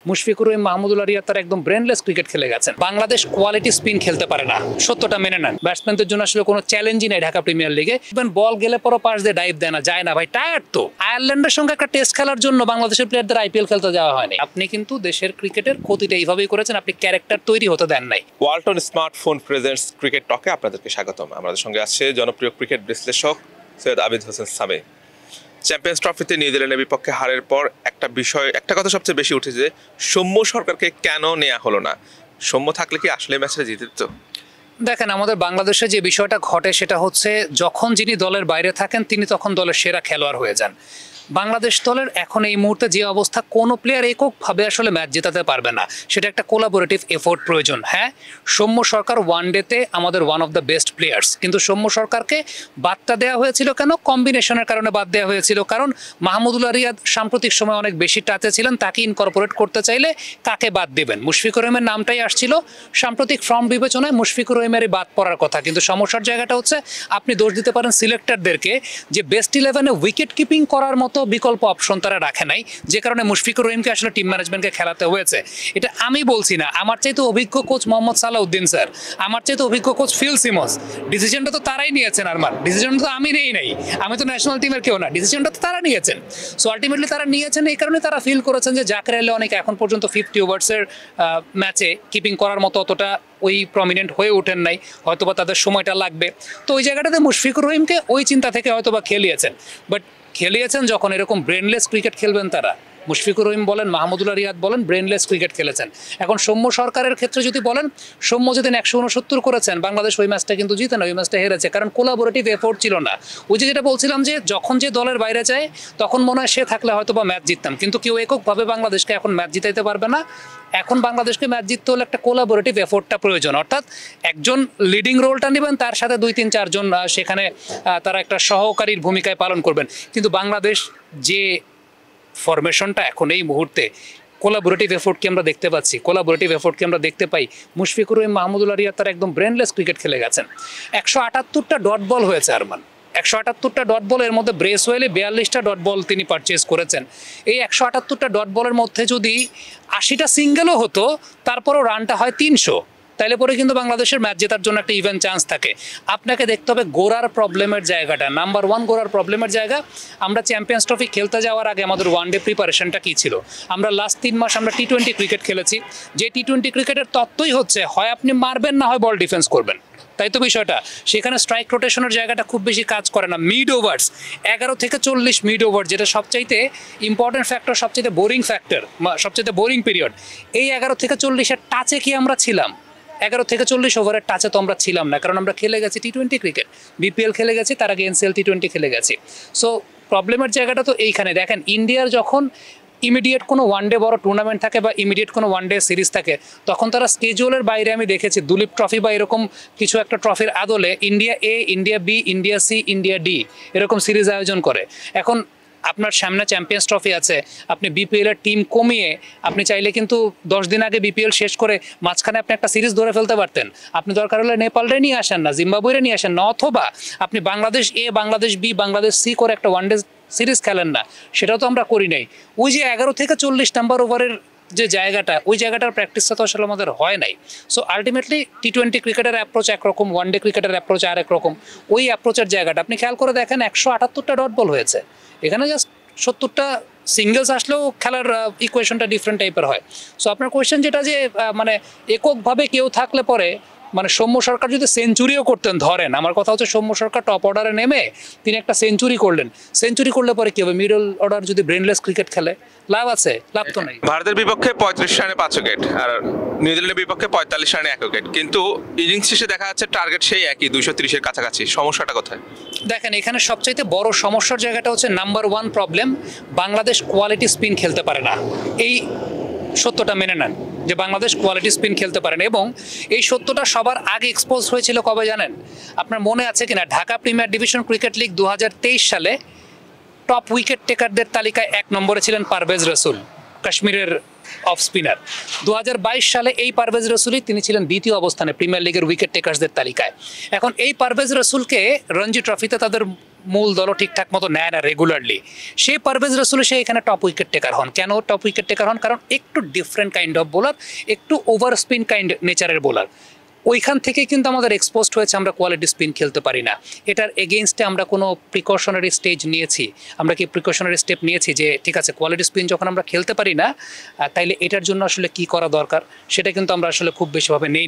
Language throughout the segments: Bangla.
মুশফিকুর রহিম, মাহমুদুল্লাহ রিয়াদ তারা একদম ব্রেনলেস ক্রিকেট খেলে গেছেন। বাংলাদেশ কোয়ালিটি স্পিন খেলতে পারে না, সত্যটা মেনে নেন। ব্যাটসম্যানদের জন্য আসলে কোনো চ্যালেঞ্জই নেই ঢাকা প্রিমিয়ার লিগে। বল গেলে পরও পাশ দিয়ে ডাইভ দেয় না, যায় না ভাই, টায়ার্ড তো। আয়ারল্যান্ডের সঙ্গে একটা টেস্ট খেলার জন্য বাংলাদেশের প্লেয়ারদের আইপিএল খেলতে যাওয়া হয়নি। আপনি কিন্তু দেশের ক্রিকেটের ক্ষতিটা এইভাবেই করেছেন, আপনি ক্যারেক্টার তৈরি হতে দেন নাই। ওয়ালটন স্মার্টফোন প্রেজেন্টস ক্রিকেট টকে আপনাদেরকে স্বাগতম। আমাদের সঙ্গে আছে জনপ্রিয় ক্রিকেট বিশ্লেষক সৈয়দ আবিদ হোসেন সামি। চ্যাম্পিয়ন্স ট্রফিতে নিউজিল্যান্ডের বিপক্ষে হারের পর একটা কথা সবচেয়ে বেশি উঠেছে যে সৌম্য সরকারকে কেন নেওয়া হলো না। সৌম্য থাকলে কি আসলে ম্যাচটা জিতে দিত? দেখেন, আমাদের বাংলাদেশে যে বিষয়টা ঘটে সেটা হচ্ছে, যখন যিনি দলের বাইরে থাকেন তিনি তখন দলের সেরা খেলোয়াড় হয়ে যান। বাংলাদেশ দলের এখন এই মুহূর্তে যে অবস্থা, কোনো প্লেয়ার এককভাবে আসলে ম্যাচ জেতাতে পারবে না, সেটা একটা কোলাবোরেটিভ এফোর্ট প্রয়োজন। হ্যাঁ, সৌম্য সরকার ওয়ানডেতে আমাদের one of the best players, কিন্তু সৌম্য সরকারকে বাদটা দেওয়া হয়েছিল কেন? কম্বিনেশনের কারণে বাদ দেওয়া হয়েছিল। কারণ মাহমুদুল্লাহ রিয়াদ সাম্প্রতিক সময় অনেক বেশি টাচে ছিলেন, তাকে ইনকর্পোরেট করতে চাইলে কাকে বাদ দেবেন? মুশফিকুর রহিমের নামটাই আসছিল। সাম্প্রতিক ফর্ম বিবেচনায় মুশফিকুর রহিমেরই বাদ পড়ার কথা, কিন্তু সমস্যার জায়গাটা হচ্ছে আপনি দোষ দিতে পারেন সিলেক্টরদেরকে যে বেস্ট 11-এ উইকেট কিপিং করার মতো বিকল্প অপশন তারা রাখে নাই, যে কারণে মুশফিকুর রহিমকে আসলে টিম ম্যানেজমেন্টকে খেলাতে হয়েছে। এটা আমি বলছি না, আমার চাইতে অভিজ্ঞ কোচ মোহাম্মদ সালাউদ্দিন স্যার, আমার চাইতে অভিজ্ঞ কোচ ফিল সিমন্স, ডিসিশনটা তো তারাই নিয়েছেন। আরমান, ডিসিশনটা তো আমি নেই নাই, আমি তো ন্যাশনাল টিমের কেউ না, ডিসিশনটা তো তারা নিয়েছেন। সো আলটিমেটলি তারা নিয়েছেন এই কারণে তারা ফিল করেছেন যে জাকের আলী অনেক এখন পর্যন্ত 50 ওভার্সের ম্যাচে কিপিং করার মতো অতটা ওই প্রমিনেন্ট হয়ে ওঠেন নাই, হয়তোবা তাদের সময়টা লাগবে। তো ওই জায়গাটাতে মুশফিকুর রহিমকে ওই চিন্তা থেকে হয়তোবা খেলিয়েছেন, বাট খেলিয়েছেন যখন এরকম ব্রেনলেস ক্রিকেট খেলবেন তারা। মুশফিকুর রহিম বলেন, মাহমুদুল্লাহ রিয়াদ বলেন, ব্রেনলেস ক্রিকেট খেলেছেন। এখন সৌম্য সরকারের ক্ষেত্রে যদি বলেন, সৌম্য যেদিন 169 করেছেন, বাংলাদেশ ওই ম্যাচটা কিন্তু জিতে না, ওই ম্যাচটা হেরেছে, কারণ কোলাবোরেটিভ এফোর্ট ছিল না। ওই যেটা বলছিলাম যে যখন যে দলের বাইরে যায় তখন মনে হয় সে থাকলে হয়তো বা ম্যাচ জিততাম, কিন্তু কেউ এককভাবে বাংলাদেশকে এখন ম্যাচ জিতাইতে পারবে না। এখন বাংলাদেশকে ম্যাচ জিততে হলে একটা কোলাবোরেটিভ এফোর্টটা প্রয়োজন, অর্থাৎ একজন লিডিং রোলটা নেবেন, তার সাথে 2-3-4 জন সেখানে তারা একটা সহকারীর ভূমিকায় পালন করবেন। কিন্তু বাংলাদেশ যে ফরমেশনটা এখন এই মুহূর্তে, কোলাবোরেটিভ এফোর্টকে আমরা দেখতে পাচ্ছি, কোলাবোরেটিভ এফোর্টকে আমরা দেখতে পাই। মুশফিকুর রহিম, মাহমুদুল্লাহ রিয়াদ তারা একদম ব্রেনলেস ক্রিকেট খেলে গেছেন। 178টা ডট বল হয়েছে আরমান, 178টা ডট বল, এর মধ্যে ব্রেসওয়েলে 42টা ডট বল তিনি পারচেজ করেছেন। এই 178টা ডট বলের মধ্যে যদি 80টা সিঙ্গেলও হতো, তারপরও রানটা হয় 300, তাইলে পরে কিন্তু বাংলাদেশের ম্যাচ জেতার জন্য একটা ইভেন চান্স থাকে। আপনাকে দেখতে হবে গোড়ার প্রবলেমের জায়গাটা, নাম্বার 1 গোড়ার প্রবলেমের জায়গা। আমরা চ্যাম্পিয়ন্স ট্রফি খেলতে যাওয়ার আগে আমাদের ওয়ানডে প্রিপারেশনটা কী ছিল? আমরা লাস্ট 3 মাস আমরা টি-20 ক্রিকেট খেলেছি, যে টি-20 ক্রিকেটের তত্ত্বই হচ্ছে হয় আপনি মারবেন, না হয় বল ডিফেন্স করবেন, তাই তো বিষয়টা। সেখানে স্ট্রাইক রোটেশনের জায়গাটা খুব বেশি কাজ করে না। মিড ওভার্স 11 থেকে 40 মিড ওভার, যেটা সবচাইতে ইম্পর্টেন্ট ফ্যাক্টর, সবচাইতে বোরিং ফ্যাক্টর, সবচাইতে বোরিং পিরিয়ড। এই 11 থেকে 40-এর টাচে কি আমরা ছিলাম? 11 থেকে 40 ওভারের টাচে তো আমরা ছিলাম না, কারণ আমরা খেলে গেছি টি-20 ক্রিকেট, বিপিএল খেলে গেছি, তার আগে এনসিএল টি-20 খেলে গেছি। সো প্রবলেমের জায়গাটা তো এইখানে। দেখেন, ইন্ডিয়ার যখন ইমিডিয়েট কোনো ওয়ানডে বড় টুর্নামেন্ট থাকে বা ইমিডিয়েট কোনো ওয়ানডে সিরিজ থাকে, তখন তারা স্কেজুলের বাইরে, আমি দেখেছি দুলীপ ট্রফি বা এরকম কিছু একটা ট্রফির আদলে India A, India B, India C, India D এরকম সিরিজ আয়োজন করে। এখন আপনার সামনে চ্যাম্পিয়ন্স ট্রফি আছে, আপনি বিপিএলের টিম কমিয়ে আপনি চাইলে কিন্তু 10 দিন আগে বিপিএল শেষ করে মাঝখানে আপনি একটা সিরিজ ধরে ফেলতে পারতেন। আপনি দরকার হলে নেপালরে নিয়ে আসেন না, জিম্বাবুয়ে নিয়ে আসেন না, অথবা আপনি বাংলাদেশ এ, বাংলাদেশ বি, বাংলাদেশ সি করে একটা ওয়ানডে সিরিজ খেলেন না, সেটাও তো আমরা করি নাই। ওই যে 11 থেকে 40 নাম্বার ওভারের যে জায়গাটা, ওই জায়গাটার প্র্যাকটিসটা তো আসলে আমাদের হয় নাই। সো আলটিমেটলি টি-20 ক্রিকেটের অ্যাপ্রোচ একরকম, ওয়ানডে ক্রিকেটের অ্যাপ্রোচ আরেক রকম। ওই অ্যাপ্রোচের জায়গাটা আপনি খেয়াল করে দেখেন, 178টা ডট বল হয়েছে, এখানে জাস্ট 70টা সিঙ্গেলস আসলেও খেলার ইকুয়েশনটা ডিফারেন্ট টাইপের হয়। সো আপনার কোয়েশ্চেন যেটা যে মানে এককভাবে কেউ থাকলে পরে, মানে সৌম্য সরকার যদি সেঞ্চুরিও করতেন, ধরেন আমার কথা হচ্ছে সৌম্য সরকার টপ অর্ডারে নেমে তিনি একটা সেঞ্চুরি করলেন, সেঞ্চুরি করলে পরে কি হবে? মিডল অর্ডার যদি ব্রেনলেস ক্রিকেট খেলে লাভ আছে? লাভ তো নেই। ভারতের বিপক্ষে 35 রানে 5 উইকেট, আর নিউজিল্যান্ডের বিপক্ষে 45 রানে 1 উইকেট, কিন্তু ইনিংস শেষে দেখা যাচ্ছে টার্গেট সেই একই, 230-এর কাছাকাছি। সমস্যাটা কোথায়? দেখেন, এখানে সবচাইতে বড় সমস্যার জায়গাটা হচ্ছে number 1 problem, Bangladesh quality spin খেলতে পারে না। এই সত্যটা মেনে নেন যে বাংলাদেশ কোয়ালিটি স্পিন খেলতে পারে না, এবং এই সত্যটা সবার আগে এক্সপোজ হয়েছিল কবে জানেন? আপনার মনে আছে কিনা, Dhaka premier division cricket league 2023 সালে টপ উইকেট টেকারদের তালিকায় 1 নম্বরে ছিলেন পারভেজ রসুল, কাশ্মীরের অফ স্পিনার। 2022 সালে এই পারভেজ রসুলই তিনি ছিলেন 2য় অবস্থানে প্রিমিয়ার লিগের উইকেট টেকার্সদের তালিকায়। এখন এই পারভেজ রসুলকে রঞ্জি ট্রফিতে তাদের মূল দলও ঠিকঠাক মতো নেয় না রেগুলারলি, সেই পারভেজ রাসুল সে এখানে টপ উইকেট টেকার হন। কেন টপ উইকেট টেকার হন? কারণ একটু ডিফারেন্ট কাইন্ড অফ বোলার, একটু ওভার স্পিন কাইন্ড নেচারের বোলার। ওইখান থেকে কিন্তু আমাদের এক্সপোজড হয়েছে আমরা কোয়ালিটি স্পিন খেলতে পারি না। এটার এগেইনস্টে আমরা কোনো প্রিকশনারি স্টেজ নিয়েছি? আমরা কি প্রিকশনারি স্টেপ নিয়েছি যে ঠিক আছে কোয়ালিটি স্পিন যখন আমরা খেলতে পারি না তাইলে এটার জন্য আসলে কি করা দরকার, সেটা কিন্তু আমরা আসলে খুব বেশিভাবে নেই।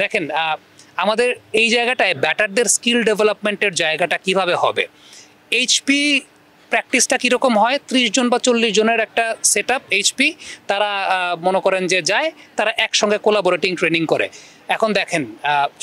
দেখেন আমাদের এই জায়গাটায় ব্যাটারদের স্কিল ডেভেলপমেন্টের জায়গাটা কিভাবে হবে? এইচপি প্র্যাকটিসটা কীরকম হয়? 30 জন বা 40 জনের একটা সেট আপ এইচপি, তারা মনে করেন যে যায়, তারা একসঙ্গে কোলাবোরেটিং ট্রেনিং করে। এখন দেখেন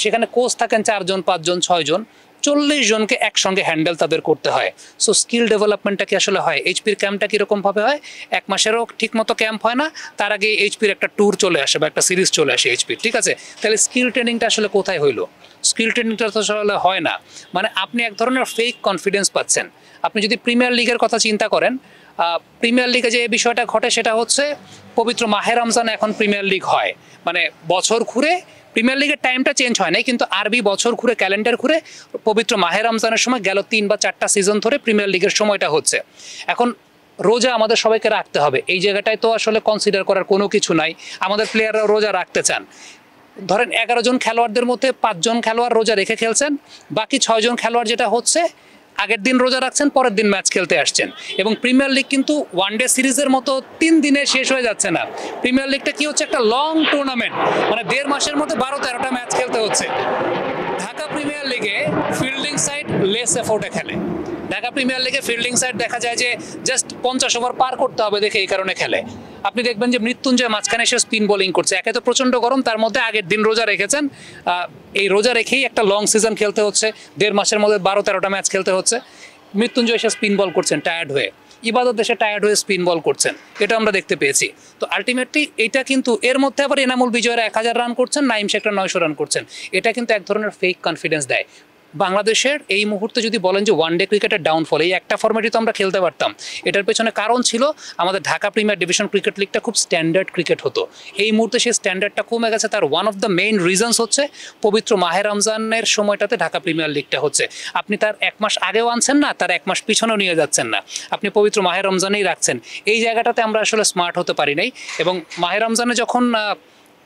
সেখানে কোচ থাকেন 4 জন 5 জন 6 জন, 40 জনকে একসঙ্গে হ্যান্ডেল তাদের করতে হয়। সো স্কিল ডেভেলপমেন্টটা কি আসলে হয়? এইচপির ক্যাম্পটা কীরকমভাবে হয়? 1 মাসেরও ঠিকমতো ক্যাম্প হয় না, তার আগে এইচপির একটা ট্যুর চলে আসে বা একটা সিরিজ চলে আসে এইচপির, ঠিক আছে? তাহলে স্কিল ট্রেনিংটা আসলে কোথায় হইলো? স্কিল ট্রেনিংটা তো আসলে হয় না। মানে আপনি এক ধরনের ফেক কনফিডেন্স পাচ্ছেন। আপনি যদি প্রিমিয়ার লিগের কথা চিন্তা করেন, প্রিমিয়ার লিগে যে বিষয়টা ঘটে সেটা হচ্ছে পবিত্র মাহে রমজান এখন প্রিমিয়ার লিগ হয়, মানে বছর ঘুরে প্রিমিয়ার লিগের টাইমটা চেঞ্জ হয় নাই, কিন্তু আরবি বছর ঘুরে ক্যালেন্ডার ঘুরে পবিত্র মাহে রমজানের সময় গেল 3 বা 4টা সিজন ধরে প্রিমিয়ার লিগের সময়টা হচ্ছে। এখন রোজা আমাদের সবাইকে রাখতে হবে, এই জায়গাটায় তো আসলে কনসিডার করার কোনো কিছু নাই। আমাদের প্লেয়াররা রোজা রাখতে চান। ধরেন 11 জন খেলোয়াড়দের মধ্যে 5 জন খেলোয়াড় রোজা রেখে খেলছেন, বাকি 6 জন খেলোয়াড় যেটা হচ্ছে আগের দিন রোজা রাখছেন, পরের দিন ম্যাচ খেলতে আসছেন। এবং প্রিমিয়ার লিগ কিন্তু ওয়ানডে সিরিজের মতো 3 দিনে শেষ হয়ে যাচ্ছে না। প্রিমিয়ার লিগটা কি হচ্ছে? একটা লং টুর্নামেন্ট, মানে 1.5 মাসের মধ্যে 12-13টা ম্যাচ খেলতে হচ্ছে। ঢাকা প্রিমিয়ার লিগে ফিল্ডিং সাইড লেস এফোর্টে খেলে। ঢাকা প্রিমিয়ার লিগে ফিল্ডিং সাইড দেখা যায় যে জাস্ট 50 ওভার পার করতে হবে দেখে এই কারণে খেলে। আপনি দেখবেন যে মৃত্যুঞ্জয় মাঝখানে এসে স্পিন বোলিং করছে, একে তো প্রচণ্ড গরম, তার মধ্যে আগের দিন রোজা রেখেছেন। এই রোজা রেখেই একটা লং সিজন খেলতে হচ্ছে, 1.5 মাসের মধ্যে 12-13টা ম্যাচ খেলতে হচ্ছে। মৃত্যুঞ্জয় এসে স্পিন বল করছেন টায়ার্ড হয়ে, ইবাদত দেশে টায়ার্ড হয়ে স্পিন বল করছেন, এটা আমরা দেখতে পেয়েছি। তো আলটিমেটলি এটা কিন্তু এর মধ্যে আবার এনামুল বিজয়ের 1000 রান করছেন, নাইম শেখরা 900 রান করছেন, এটা কিন্তু এক ধরনের ফেক কনফিডেন্স দেয়। বাংলাদেশের এই মুহূর্তে যদি বলেন যে ওয়ানডে ক্রিকেটের ডাউনফল, এই একটা ফরম্যাটই তো আমরা খেলতে পারতাম। এটার পেছনে কারণ ছিল আমাদের ঢাকা প্রিমিয়ার ডিভিশন ক্রিকেট লিগটা খুব স্ট্যান্ডার্ড ক্রিকেট হতো। এই মুহূর্তে সেই স্ট্যান্ডার্ডটা কমে গেছে। তার one of the main reasons হচ্ছে পবিত্র মাহে রমজানের সময়টাতে ঢাকা প্রিমিয়ার লিগটা হচ্ছে। আপনি তার 1 মাস আগেও আনছেন না, তার 1 মাস পিছনেও নিয়ে যাচ্ছেন না, আপনি পবিত্র মাহে রমজানেই রাখছেন। এই জায়গাটাতে আমরা আসলে স্মার্ট হতে পারি নাই। এবং মাহে রমজানে যখন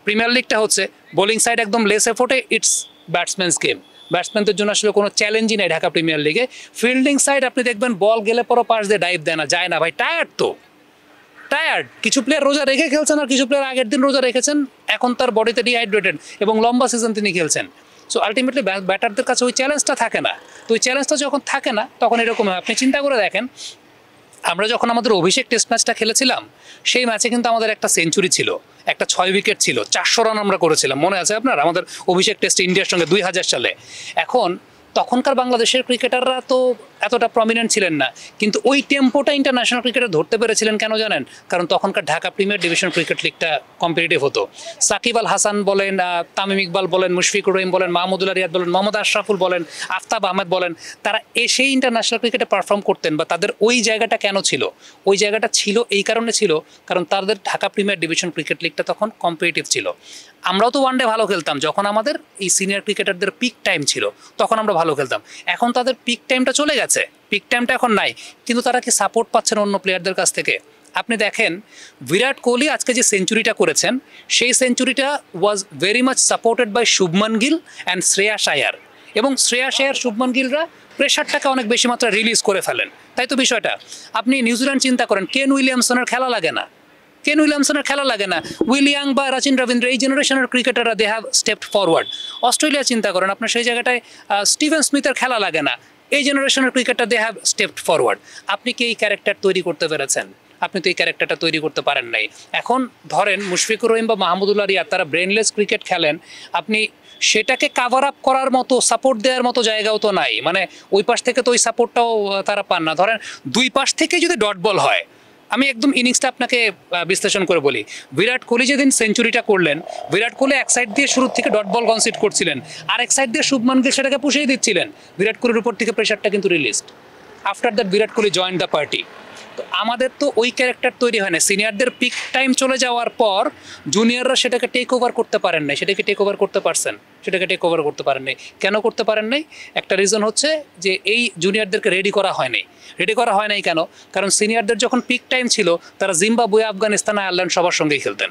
প্রিমিয়ার লিগটা হচ্ছে, বোলিং সাইড একদম লেস এফোর্টে, ইটস ব্যাটসম্যানস গেম। ব্যাটসম্যানদের জন্য আসলে কোনো চ্যালেঞ্জই নেই ঢাকা প্রিমিয়ার লিগে। ফিল্ডিং সাইড আপনি দেখবেন বল গেলে পরও পাশ দিয়ে ডাইভ দেয় না, যায় না ভাই, টায়ার্ড তো টায়ার্ড। কিছু প্লেয়ার রোজা রেখে খেলছেন, আর কিছু প্লেয়ার আগের দিন রোজা রেখেছেন, এখন তার বডিতে ডিহাইড্রেটেড এবং লম্বা সিজন তিনি খেলছেন। সো আলটিমেটলি ব্যাটারদের কাছে ওই চ্যালেঞ্জটা থাকে না। তো ওই চ্যালেঞ্জটা যখন থাকে না তখন এরকম হয়। আপনি চিন্তা করে দেখেন, আমরা যখন আমাদের অভিষেক টেস্ট ম্যাচটা খেলেছিলাম, সেই ম্যাচে কিন্তু আমাদের একটা সেঞ্চুরি ছিল, একটা 6 উইকেট ছিল, 400 রান আমরা করেছিলাম, মনে আছে আপনার? আমাদের অভিষেক টেস্ট ইন্ডিয়ার সঙ্গে 2000 সালে। এখন তখনকার বাংলাদেশের ক্রিকেটাররা তো এতটা প্রমিনেন্ট ছিলেন না, কিন্তু ওই টেম্পোটা ইন্টারন্যাশনাল ক্রিকেটে ধরতে পেরেছিলেন কেন জানেন? কারণ তখনকার ঢাকা প্রিমিয়ার ডিভিশন ক্রিকেট লিগটা কম্পিটিটিভ হতো। সাকিব আল হাসান বলেন, তামিম ইকবাল বলেন, মুশফিকুর রহিম বলেন, মাহমুদুল্লাহ রিয়াদ বলেন, মোহাম্মদ আশরাফুল বলেন, আফতাব আহমেদ বলেন, তারা এসেই ইন্টারন্যাশনাল ক্রিকেটে পারফর্ম করতেন। বা তাদের ওই জায়গাটা কেন ছিল? ওই জায়গাটা ছিল এই কারণে ছিল কারণ তাদের ঢাকা প্রিমিয়ার ডিভিশন ক্রিকেট লিগটা তখন কম্পিটিটিভ ছিল। আমরাও তো ওয়ানডে ভালো খেলতাম, যখন আমাদের এই সিনিয়র ক্রিকেটারদের পিক টাইম ছিল তখন আমরা ভালো খেলতাম। এখন তাদের পিক টাইমটা চলে গেছে, পিক টাইমটা এখন নাই, কিন্তু তারা কি সাপোর্ট পাচ্ছেন অন্য প্লেয়ারদের কাছ থেকে? আপনি দেখেন বিরাট কোহলি আজকে যে সেঞ্চুরিটা করেছেন, সেই সেঞ্চুরিটা was very much supported by Shubman Gill and Shreyas Iyer. এবং শ্রেয়াস আয়ার, শুভমান গিলরা প্রেশারটাকে অনেক বেশি মাত্রা রিলিজ করে ফেলেন, তাই তো বিষয়টা। আপনি নিউজিল্যান্ড চিন্তা করেন, কেন উইলিয়ামসনের খেলা লাগে না, কেন উইলিয়ামসনের খেলা লাগে না, উইলিয়াং বা রাচিন রবীন্দ্র, এই জেনারেশনের ক্রিকেটাররা they have stepped forward. Australia চিন্তা করেন, আপনার সেই জায়গাটায় স্টিভেন স্মিথের খেলা লাগে না, এই জেনারেশনের cricketer they have stepped forward. আপনি কি এই ক্যারেক্টার তৈরি করতে পেরেছেন? আপনি তো এই ক্যারেক্টারটা তৈরি করতে পারেন নাই। এখন ধরেন মুশফিকুর রহিম বা মাহমুদুল্লাহ রিয়াদ, তারা ব্রেনলেস ক্রিকেট খেলেন, আপনি সেটাকে কাভার আপ করার মতো, সাপোর্ট দেওয়ার মতো জায়গাও তো নাই। মানে ওই পাশ থেকে তো ওই সাপোর্টটাও তারা পান না। ধরেন দুই পাশ থেকে যদি ডট বল হয়, আমি একদম ইনিংসটা আপনাকে বিশ্লেষণ করে বলি। বিরাট কোহলি যেদিন সেঞ্চুরিটা করলেন, বিরাট কোহলি এক সাইড দিয়ে শুরুর থেকে ডট বল কনসিড করছিলেন, আর এক সাইড দিয়ে শুভমান গিল সেটাকে পুষিয়ে দিচ্ছিলেন। বিরাট কোহলির উপর থেকে প্রেশারটা কিন্তু released. After that Virat Kohli joined the party. তো আমাদের তো ওই ক্যারেক্টার তৈরি হয় না, সিনিয়রদের পিক টাইম চলে যাওয়ার পর জুনিয়ররা সেটাকে টেক ওভার করতে পারেন নাই। সেটাকে টেক ওভার করতে পারছেন? সেটাকে টেক ওভার করতে পারেন নাই। কেন করতে পারেন নাই? একটা রিজন হচ্ছে যে এই জুনিয়রদেরকে রেডি করা হয় নাই। রেডি করা হয় নাই কেন? কারণ সিনিয়রদের যখন পিক টাইম ছিল তারা জিম্বাবুয়ে, আফগানিস্তান, আয়ারল্যান্ড সবার সঙ্গেই খেলতেন।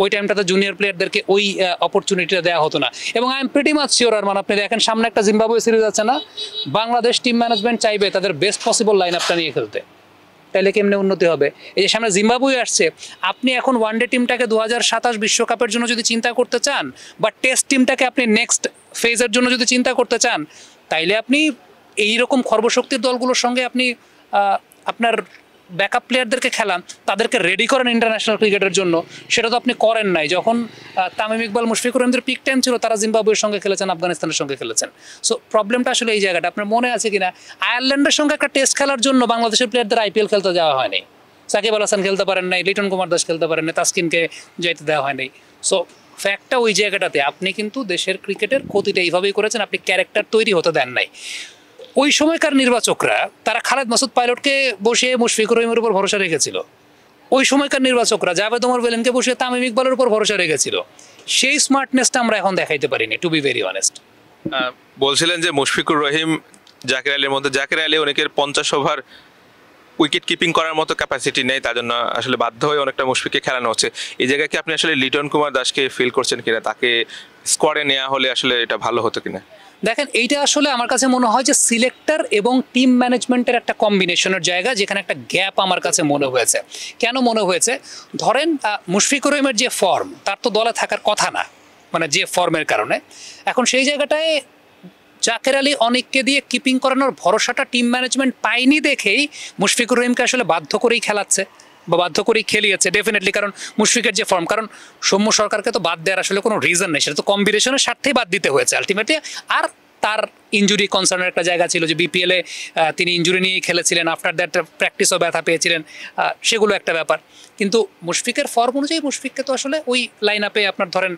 ওই টাইমটাতে জুনিয়র প্লেয়ারদেরকে ওই অপরচুনিটিটা দেওয়া হতো না। এবং I am pretty much sure, আর মানে আপনি দেখেন সামনে একটা জিম্বাবুয়ে সিরিজ আছে না, বাংলাদেশ টিম ম্যানেজমেন্ট চাইবে তাদের বেস্ট পসিবল লাইন আপটা নিয়ে খেলতে। তাইলে কেমনে উন্নতি হবে? এই যে সামনে জিম্বাবুয়ে আসছে, আপনি এখন ওয়ানডে টিমটাকে 2027 বিশ্বকাপের জন্য যদি চিন্তা করতে চান, বা টেস্ট টিমটাকে আপনি নেক্সট ফেজের জন্য যদি চিন্তা করতে চান, তাইলে আপনি এইরকম খর্বশক্তির দলগুলোর সঙ্গে আপনি আপনার ব্যাকআপ প্লেয়ারদেরকে খেলান, তাদেরকে রেডি করেন ইন্টারন্যাশনাল ক্রিকেটের জন্য। সেটা তো আপনি করেন নাই। যখন তামিম ইকবাল, মুশফিকুর রহিমদের পিক টাইম ছিল, তারা জিম্বাবুয়ের সঙ্গে খেলেছেন, আফগানিস্তানের সঙ্গে খেলেছেন। সো প্রবলেমটা আসলে এই জায়গাটা। আপনার মনে আছে কিনা, আয়ারল্যান্ডের সঙ্গে একটা টেস্ট খেলার জন্য বাংলাদেশের প্লেয়ারদের আইপিএল খেলতে যাওয়া হয়নি। সাকিব আল হাসান খেলতে পারেন নাই, লিটন কুমার দাস খেলতে পারেন নাই, তাসকিনকে যাইতে দেওয়া হয় নাই। সো ফ্যাক্টটা ওই জায়গাটাতে, আপনি কিন্তু দেশের ক্রিকেটের ক্ষতিটা এইভাবেই করেছেন, আপনি ক্যারেক্টার তৈরি হতে দেন নাই। ওই সময়কার নির্বাচকরা তারা খালেদ মাসুদ পাইলটকে বসে মুশফিকুর রহিমের উপর ভরসা রেখেছিল। ওই সময়কার নির্বাচকরা জাভেদ ওমর ভেলেনকে বসে তামিম ইকবালের উপর ভরসা রেখেছিল। সেই স্মার্টনেসটা আমরা এখন দেখাইতে পারিনি, টু বি ভেরি অনেস্ট। বলছিলেন যে মুশফিকুর রহিম, জাকির আলীর মধ্যে জাকির আলী অনেকের 50 ওভার উইকেট কিপিং করার মতো ক্যাপাসিটি নেই, তার জন্য আসলে বাধ্য হয়ে অনেকটা মুশফিককে খেলানো হচ্ছে। এই জায়গায় কি আপনি আসলে লিটন কুমার দাসকে ফিল করছেন কিনা, তাকে স্কোয়াডে নেওয়া হলে আসলে এটা ভালো হতো কিনা? দেখেন, এইটা আসলে আমার কাছে মনে হয় যে সিলেক্টর এবং টিম ম্যানেজমেন্টের একটা কম্বিনেশনের জায়গা, যেখানে একটা গ্যাপ আমার কাছে মনে হয়েছে। কেন মনে হয়েছে? ধরেন মুশফিকুর রহিমের যে ফর্ম, তার তো দলে থাকার কথা না, মানে যে ফর্মের কারণে। এখন সেই জায়গাটায় জাকের আলী অনেককে দিয়ে কিপিং করানোর ভরসাটা টিম ম্যানেজমেন্ট পায়নি দেখেই মুশফিকুর রহিমকে আসলে বাধ্য করেই খেলাচ্ছে বা বাধ্য করেই খেলিয়েছে ডেফিনেটলি। কারণ মুশফিকের যে ফর্ম, কারণ সৌম্য সরকারকে তো বাদ দেওয়ার আসলে কোনো রিজন নেই, সেটা তো কম্বিনেশনের স্বার্থেই বাদ দিতে হয়েছে আলটিমেটলি। আর তার ইঞ্জুরি কনসার্নের একটা জায়গা ছিল যে বিপিএলে তিনি ইঞ্জুরি নিয়েই খেলেছিলেন, আফটার দ্যাট প্র্যাকটিসও ব্যথা পেয়েছিলেন, সেগুলো একটা ব্যাপার। কিন্তু মুশফিকের ফর্ম অনুযায়ী মুশফিককে তো আসলে ওই লাইন আপে আপনার ধরেন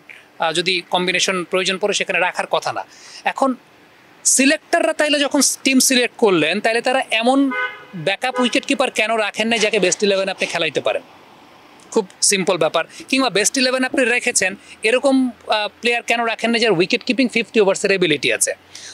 যদি কম্বিনেশন প্রয়োজন পড়ে সেখানে রাখার কথা না। এখন সিলেক্টররা তাইলে যখন টিম সিলেক্ট করলেন, তাইলে তারা এমন ব্যাকআপ উইকেট কিপার কেন রাখেন না যাকে বেস্ট 11 আপনি খেলাইতে পারেন? খুব সিম্পল ব্যাপার। কিংবা বেস্ট 11 আপনি রেখেছেন, এরকম প্লেয়ার কেন রাখেন না যার উইকেট কিপিং 50 ওভার্সের এবিলিটি আছে?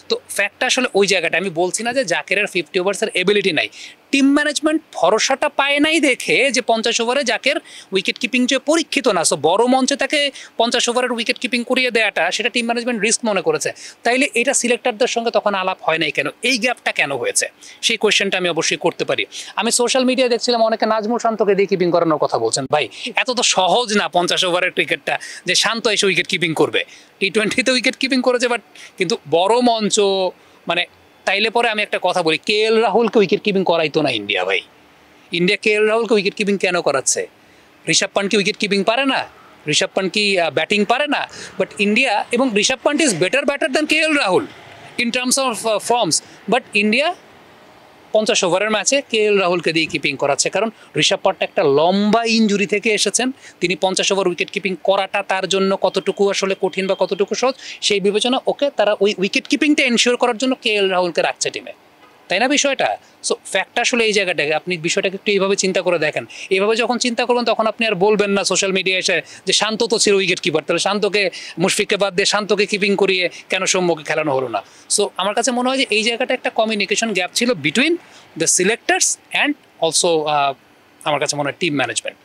তো ফ্যাক্টটা আসলে ওই জায়গাটা। আমি বলছি না যে জাকেরের 50 ওভার্সের এবিলিটি নাই, টিম ম্যানেজমেন্ট ভরসাটা পায় নাই দেখে যে 50 ওভারে জাকের উইকেট কিপিং যে পরীক্ষিত না, সো বড় মঞ্চে তাকে 50 ওভারের উইকেট কিপিং করিয়ে দেওয়াটা সেটা টিম ম্যানেজমেন্ট রিস্ক মনে করেছে। তাইলে এটা সিলেক্টরদের সঙ্গে তখন আলাপ হয় নাই কেন? এই গ্যাপটা কেন হয়েছে? সেই কোয়েশ্চেনটা আমি অবশ্যই করতে পারি। আমি সোশ্যাল মিডিয়ায় দেখছিলাম অনেকে নাজমুল শান্তকে দিয়ে কিপিং করানোর কথা বলছেন। ভাই, এত তো সহজ না 50 ওভারের ক্রিকেটটা যে শান্ত এসে উইকেট কিপিং করবে। টি20তে উইকেট কিপিং করেছে, বাট কিন্তু বড় মঞ্চ মানে, তাইলে পরে আমি একটা কথা বলি, কে এল রাহুলকে উইকেট কিপিং করাইতো না ইন্ডিয়া। ভাই, ইন্ডিয়া কে এল রাহুলকে উইকেট কিপিং কেন করাচ্ছে? ঋষভ পান্ট কি উইকেট কিপিং পারে না? ঋষভ পান্ট কি ব্যাটিং পারে না? বাট ইন্ডিয়া, এবং Rishabh punt is better batter than K L Rahul in terms of forms, but India 50 ওভারের ম্যাচে কে এল রাহুলকে দিয়ে কিপিং করাচ্ছে। কারণ ঋষভ পান্ট একটা লম্বা ইঞ্জুরি থেকে এসেছেন, তিনি 50 ওভার উইকেট কিপিং করাটা তার জন্য কতটুকু আসলে কঠিন বা কতটুকু সহজ, সেই বিবেচনা ওকে তারা ওই উইকেট কিপিংটা এনশিওর করার জন্য কে এল রাহুলকে রাখছে টিমে, তাই না বিষয়টা? সো ফ্যাক্টটা আসলে এই জায়গাটাকে আপনি বিষয়টাকে একটু এইভাবে চিন্তা করে দেখেন। এইভাবে যখন চিন্তা করবেন তখন আপনি আর বলবেন না সোশ্যাল মিডিয়ায় এসে যে শান্ত তো ছিল উইকেট কিপার, তাহলে শান্তকে, মুশফিককে বাদ দিয়ে শান্তকে কিপিং করিয়ে কেন সৌম্যকে খেলানো হলো না? সো আমার কাছে মনে হয় যে এই জায়গাটা একটা কমিউনিকেশন গ্যাপ ছিল between the selectors and also আমার কাছে মনে হয় টিম ম্যানেজমেন্ট।